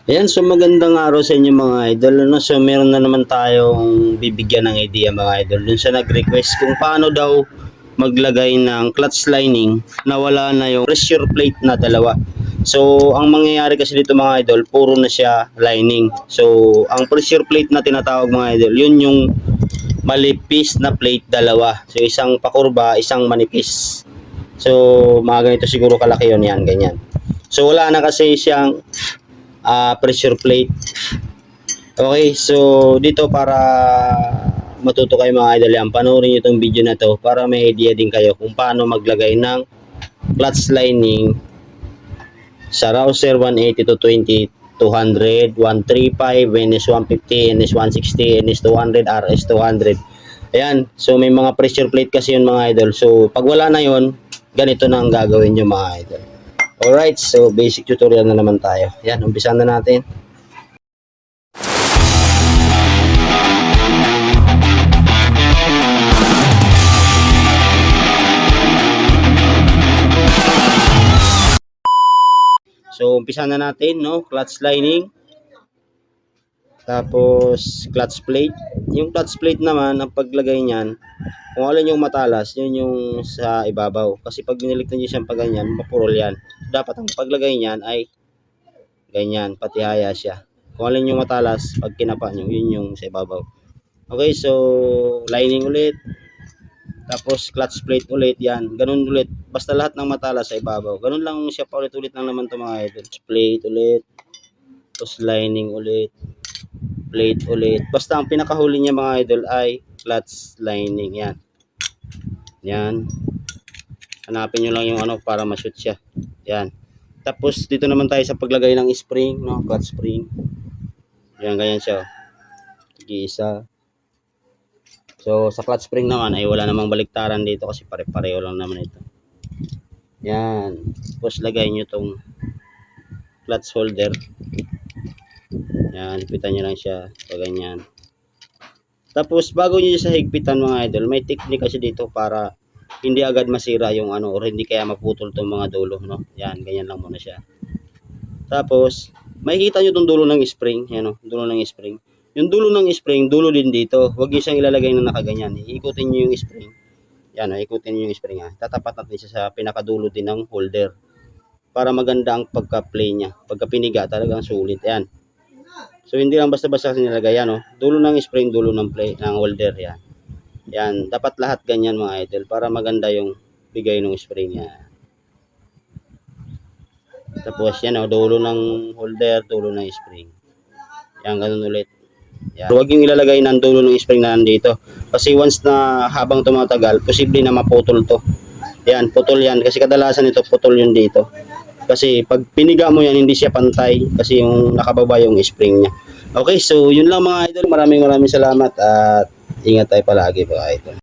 Ayan, so magandang araw sa inyo mga idol. No? So meron na naman tayong bibigyan ng idea mga idol. Dun sa nag-request kung paano daw maglagay ng clutch lining na wala na yung pressure plate na dalawa. So ang mangyayari kasi dito mga idol, puro na siya lining. So ang pressure plate na tinatawag mga idol, yun yung malipis na plate dalawa. So isang pakurba, isang manipis. So mga ganito siguro kalaki yun yan, ganyan. So wala na kasi siyang pressure plate. Okay, so dito para matuto kayo mga idol yan, panoorin nyo itong video na to para may idea din kayo kung paano maglagay ng clutch lining sa Rouser 180 to 20 200, 135, NS150, NS160, NS200, RS200. Ayan, so may mga pressure plate kasi yun mga idol. So pag wala na yun, ganito na ang gagawin nyo mga idol. Alright, so basic tutorial na naman tayo. Yan, umpisan na natin. So umpisan na natin, no? Clutch lining. Tapos clutch plate. Yung clutch plate naman, ang paglagay niyan, kung alin yung matalas, yun yung sa ibabaw. Kasi pag biniliktan niyo siyang pag ganyan, mapurol yan. Dapat ang paglagay niyan ay ganyan, pati haya siya. Kung alin yung matalas, pag kinapa nyo, yun yung sa ibabaw. Okay, so lining ulit. Tapos clutch plate ulit, yan. Ganun ulit. Basta lahat ng matalas sa ibabaw. Ganun lang siya, paulit-ulit lang naman ito mga idol. Plate ulit. Tapos lining ulit. Plate ulit. Basta ang pinakahuli niya mga idol ay clutch lining. Yan. Yan. Hanapin nyo lang yung ano para ma-shoot siya. Yan. Tapos dito naman tayo sa paglagay ng spring, no? Clutch spring. Yan, ganyan siya. Isa. So sa clutch spring naman ay wala namang baliktaran dito kasi pare-pareho lang naman ito. Yan. Tapos lagay nyo tong clutch holder. Yan, higpitan nyo lang siya. So ganyan. Tapos bago nyo sa higpitan mga idol, may technique kasi dito para hindi agad masira yung ano or hindi kaya maputol tong mga dulo, no? Yan, ganyan lang muna siya. Tapos makikita nyo tong dulo ng spring, yan, no? Dulo ng spring. Yung dulo ng spring, dulo din dito. Huwag niyo siyang ilalagay na nakaganyan. Iikutin niyo yung spring. Yan, ikutin niyo yung spring. Tatapat natin siya sa pinakadulo din ng holder. Para maganda ang pagka-play niya. Pagka piniga, talagang sulit. Yan. So, hindi lang basta-basta nilagay. Yan, dulo ng spring, dulo ng play, ng holder. Yan. Yan. Dapat lahat ganyan mga idol. Para maganda yung bigay ng spring niya. Tapos, yan, dulo ng holder, dulo ng spring. Yan, ganun ulit. Yan. Huwag yung ilalagay ng dulo ng spring na nandito. Kasi once na habang tumatagal, posible na maputol to. Yan, putol yan. Kasi kadalasan ito, putol yun dito. Kasi pag piniga mo yan, hindi siya pantay. Kasi yung nakababa yung spring niya. Okay, so yun lang mga idol. Maraming salamat at ingat tayo palagi mga idol.